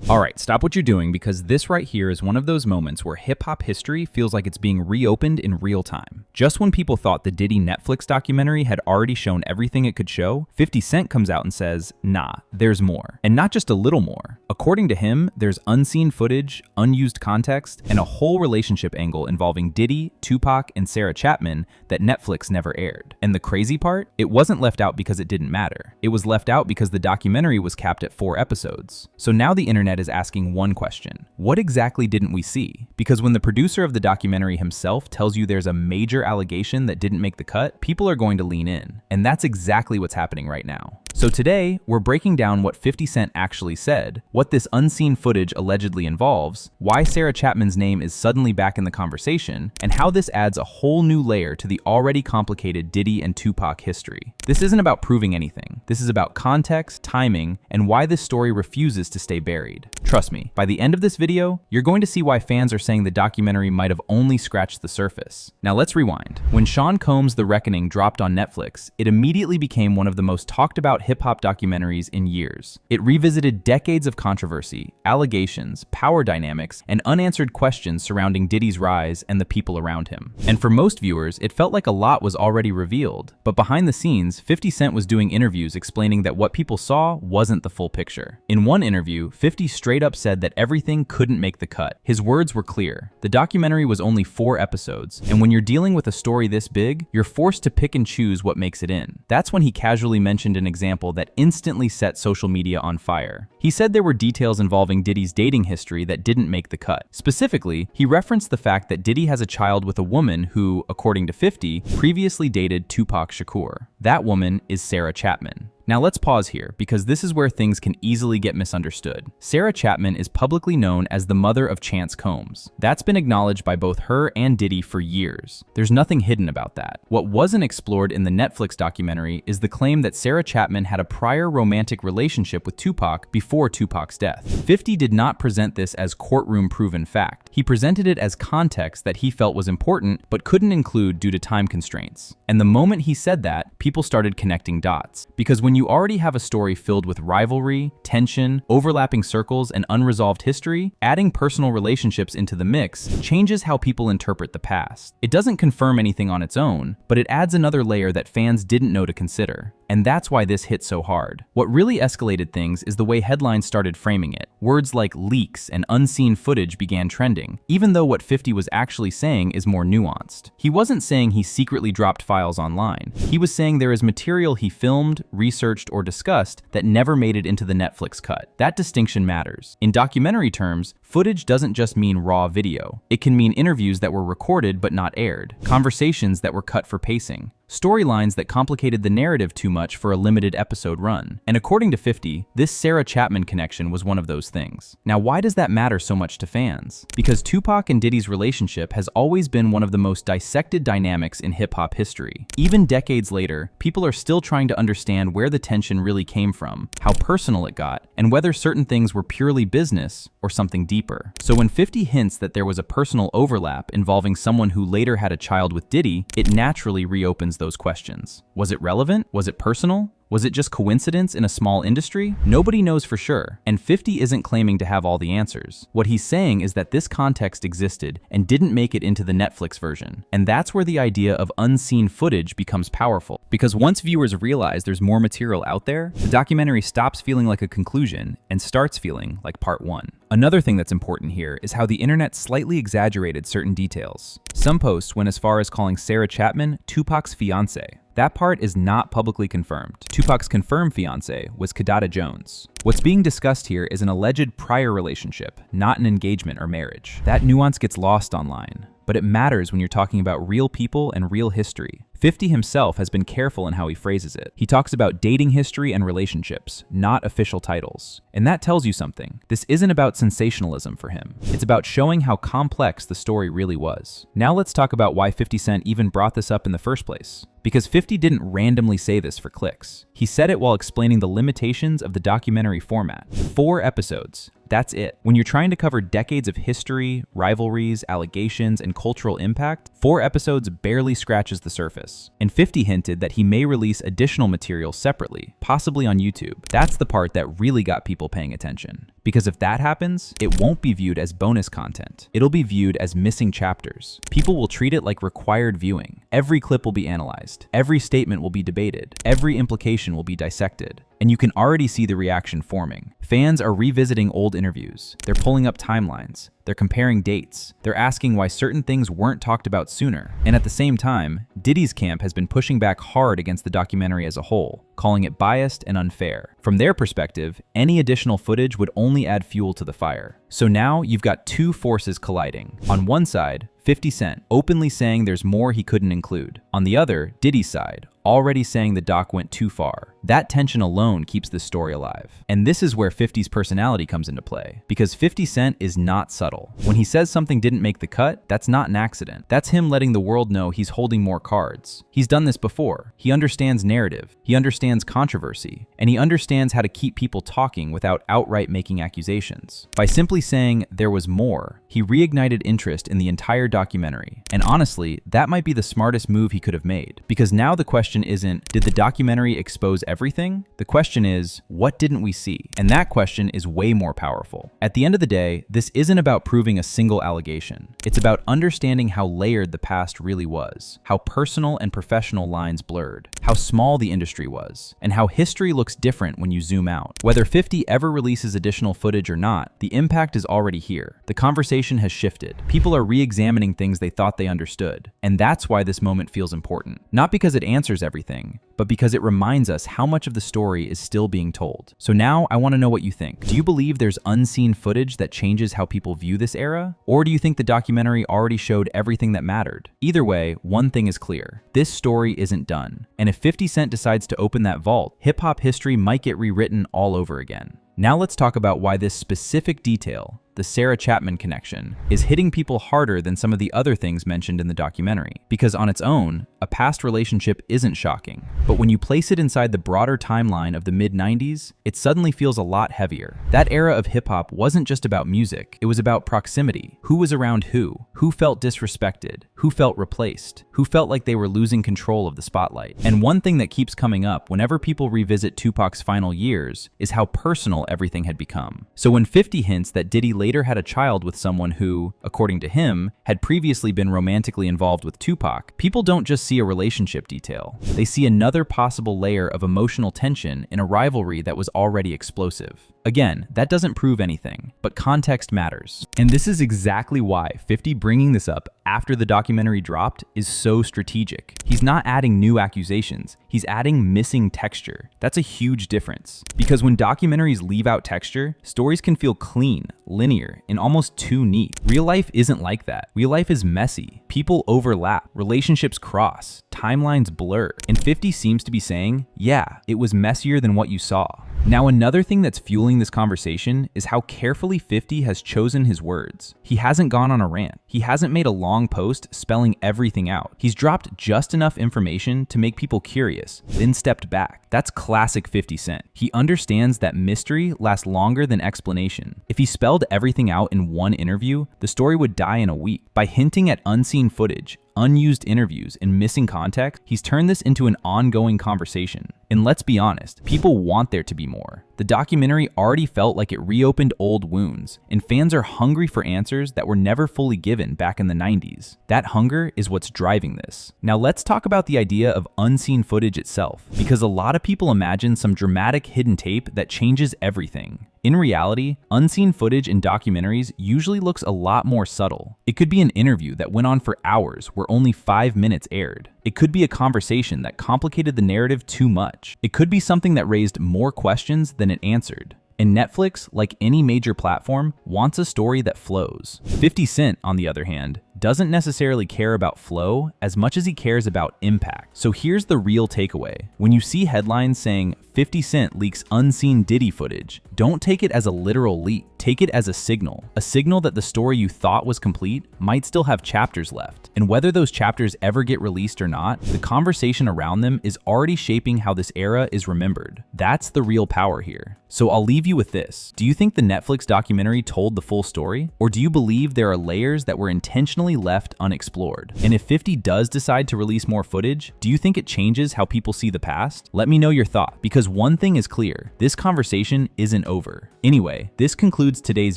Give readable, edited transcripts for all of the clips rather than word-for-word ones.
Alright, stop what you're doing because this right here is one of those moments where hip-hop history feels like it's being reopened in real time. Just when people thought the Diddy Netflix documentary had already shown everything it could show, 50 Cent comes out and says, nah, there's more. And not just a little more. According to him, there's unseen footage, unused context, and a whole relationship angle involving Diddy, Tupac, and Sarah Chapman that Netflix never aired. And the crazy part? It wasn't left out because it didn't matter. It was left out because the documentary was capped at 4 episodes. So now the internet is asking one question. What exactly didn't we see? Because when the producer of the documentary himself tells you there's a major allegation that didn't make the cut, people are going to lean in. And that's exactly what's happening right now. So today, we're breaking down what 50 Cent actually said, what this unseen footage allegedly involves, why Sarah Chapman's name is suddenly back in the conversation, and how this adds a whole new layer to the already complicated Diddy and Tupac history. This isn't about proving anything. This is about context, timing, and why this story refuses to stay buried. Trust me, by the end of this video, you're going to see why fans are saying the documentary might have only scratched the surface. Now let's rewind. When Sean Combs' The Reckoning dropped on Netflix, it immediately became one of the most talked about hip-hop documentaries in years. It revisited decades of controversy, allegations, power dynamics, and unanswered questions surrounding Diddy's rise and the people around him. And for most viewers, it felt like a lot was already revealed. But behind the scenes, 50 Cent was doing interviews explaining that what people saw wasn't the full picture. In one interview, 50 straight up said that everything couldn't make the cut. His words were clear. The documentary was only 4 episodes, and when you're dealing with a story this big, you're forced to pick and choose what makes it in. That's when he casually mentioned an example that instantly set social media on fire. He said there were details involving Diddy's dating history that didn't make the cut. Specifically, he referenced the fact that Diddy has a child with a woman who, according to 50, previously dated Tupac Shakur. That woman is Sarah Chapman. Now let's pause here, because this is where things can easily get misunderstood. Sarah Chapman is publicly known as the mother of Chance Combs. That's been acknowledged by both her and Diddy for years. There's nothing hidden about that. What wasn't explored in the Netflix documentary is the claim that Sarah Chapman had a prior romantic relationship with Tupac before Tupac's death. 50 did not present this as courtroom-proven fact. He presented it as context that he felt was important but couldn't include due to time constraints. And the moment he said that, people started connecting dots. Because when you already have a story filled with rivalry, tension, overlapping circles, and unresolved history, adding personal relationships into the mix changes how people interpret the past. It doesn't confirm anything on its own, but it adds another layer that fans didn't know to consider. And that's why this hit so hard. What really escalated things is the way headlines started framing it. Words like leaks and unseen footage began trending, even though what 50 was actually saying is more nuanced. He wasn't saying he secretly dropped files online. He was saying there is material he filmed, researched, or discussed that never made it into the Netflix cut. That distinction matters. In documentary terms, footage doesn't just mean raw video. It can mean interviews that were recorded but not aired, conversations that were cut for pacing, storylines that complicated the narrative too much for a limited episode run. And according to 50, this Sarah Chapman connection was one of those things. Now, why does that matter so much to fans? Because Tupac and Diddy's relationship has always been one of the most dissected dynamics in hip-hop history. Even decades later, people are still trying to understand where the tension really came from, how personal it got, and whether certain things were purely business or something deeper. So when 50 hints that there was a personal overlap involving someone who later had a child with Diddy, it naturally reopens those questions. Was it relevant? Was it personal? Was it just coincidence in a small industry? Nobody knows for sure, and 50 isn't claiming to have all the answers. What he's saying is that this context existed and didn't make it into the Netflix version. And that's where the idea of unseen footage becomes powerful. Because once viewers realize there's more material out there, the documentary stops feeling like a conclusion and starts feeling like part 1. Another thing that's important here is how the internet slightly exaggerated certain details. Some posts went as far as calling Sarah Chapman Tupac's fiancé. That part is not publicly confirmed. Tupac's confirmed fiancé was Kadada Jones. What's being discussed here is an alleged prior relationship, not an engagement or marriage. That nuance gets lost online, but it matters when you're talking about real people and real history. 50 himself has been careful in how he phrases it. He talks about dating history and relationships, not official titles. And that tells you something. This isn't about sensationalism for him. It's about showing how complex the story really was. Now let's talk about why 50 Cent even brought this up in the first place. Because 50 didn't randomly say this for clicks. He said it while explaining the limitations of the documentary format. 4 episodes. That's it. When you're trying to cover decades of history, rivalries, allegations, and cultural impact, 4 episodes barely scratches the surface. And 50 hinted that he may release additional material separately, possibly on YouTube. That's the part that really got people paying attention. Because if that happens, it won't be viewed as bonus content. It'll be viewed as missing chapters. People will treat it like required viewing. Every clip will be analyzed. Every statement will be debated. Every implication will be dissected. And you can already see the reaction forming. Fans are revisiting old interviews. They're pulling up timelines. They're comparing dates. They're asking why certain things weren't talked about sooner. And at the same time, Diddy's camp has been pushing back hard against the documentary as a whole, calling it biased and unfair. From their perspective, any additional footage would only add fuel to the fire. So now you've got two forces colliding. On one side, 50 Cent, openly saying there's more he couldn't include. On the other, Diddy's side, already saying the doc went too far. That tension alone keeps this story alive. And this is where 50's personality comes into play, because 50 Cent is not subtle. When he says something didn't make the cut, that's not an accident. That's him letting the world know he's holding more cards. He's done this before. He understands narrative, he understands controversy, and he understands how to keep people talking without outright making accusations. By simply saying there was more, he reignited interest in the entire documentary. And honestly, that might be the smartest move he could have made, because now the question isn't, did the documentary expose everything? The question is, what didn't we see? And that question is way more powerful. At the end of the day, this isn't about proving a single allegation. It's about understanding how layered the past really was, how personal and professional lines blurred, how small the industry was, and how history looks different when you zoom out. Whether 50 ever releases additional footage or not, the impact is already here. The conversation has shifted. People are re-examining things they thought they understood. And that's why this moment feels important. Not because it answers everything, but because it reminds us how much of the story is still being told. So now I want to know what you think. Do you believe there's unseen footage that changes how people view this era? Or do you think the documentary already showed everything that mattered? Either way, one thing is clear. This story isn't done. And if 50 Cent decides to open that vault, hip-hop history might get rewritten all over again. Now let's talk about why this specific detail, the Sarah Chapman connection, is hitting people harder than some of the other things mentioned in the documentary. Because on its own, a past relationship isn't shocking. But when you place it inside the broader timeline of the mid-90s, it suddenly feels a lot heavier. That era of hip-hop wasn't just about music, it was about proximity. Who was around who felt disrespected, who felt replaced, who felt like they were losing control of the spotlight. And one thing that keeps coming up whenever people revisit Tupac's final years is how personal everything had become. So when 50 hints that Diddy later had a child with someone who, according to him, had previously been romantically involved with Tupac, people don't just see a relationship detail. They see another possible layer of emotional tension in a rivalry that was already explosive. Again, that doesn't prove anything, but context matters. And this is exactly why 50 bringing this up after the documentary dropped is so strategic. He's not adding new accusations, he's adding missing texture. That's a huge difference. Because when documentaries leave out texture, stories can feel clean, linear, and almost too neat. Real life isn't like that. Real life is messy. People overlap, relationships cross, timelines blur. And 50 seems to be saying, yeah, it was messier than what you saw. Now, another thing that's fueling this conversation is how carefully 50 has chosen his words. He hasn't gone on a rant. He hasn't made a long post spelling everything out. He's dropped just enough information to make people curious, then stepped back. That's classic 50 Cent. He understands that mystery lasts longer than explanation. If he spelled everything out in one interview, the story would die in a week. By hinting at unseen footage, unused interviews, and missing context, he's turned this into an ongoing conversation. And let's be honest, people want there to be more. The documentary already felt like it reopened old wounds, and fans are hungry for answers that were never fully given back in the 90s. That hunger is what's driving this. Now let's talk about the idea of unseen footage itself, because a lot of people imagine some dramatic hidden tape that changes everything. In reality, unseen footage in documentaries usually looks a lot more subtle. It could be an interview that went on for hours where only 5 minutes aired. It could be a conversation that complicated the narrative too much. It could be something that raised more questions than it answered. And Netflix, like any major platform, wants a story that flows. 50 Cent, on the other hand, doesn't necessarily care about flow as much as he cares about impact. So here's the real takeaway. When you see headlines saying 50 Cent leaks unseen Diddy footage, don't take it as a literal leak. Take it as a signal that the story you thought was complete might still have chapters left. And whether those chapters ever get released or not, the conversation around them is already shaping how this era is remembered. That's the real power here. So I'll leave you with this. Do you think the Netflix documentary told the full story? Or do you believe there are layers that were intentionally left unexplored? And if 50 does decide to release more footage, do you think it changes how people see the past? Let me know your thought, because one thing is clear, this conversation isn't over. Anyway, this concludes today's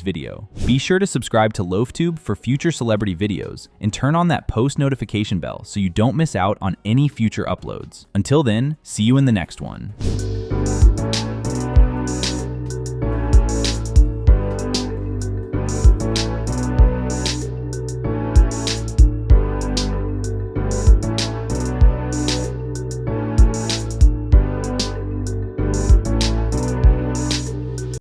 video. Be sure to subscribe to LoafTube for future celebrity videos, and turn on that post notification bell so you don't miss out on any future uploads. Until then, see you in the next one.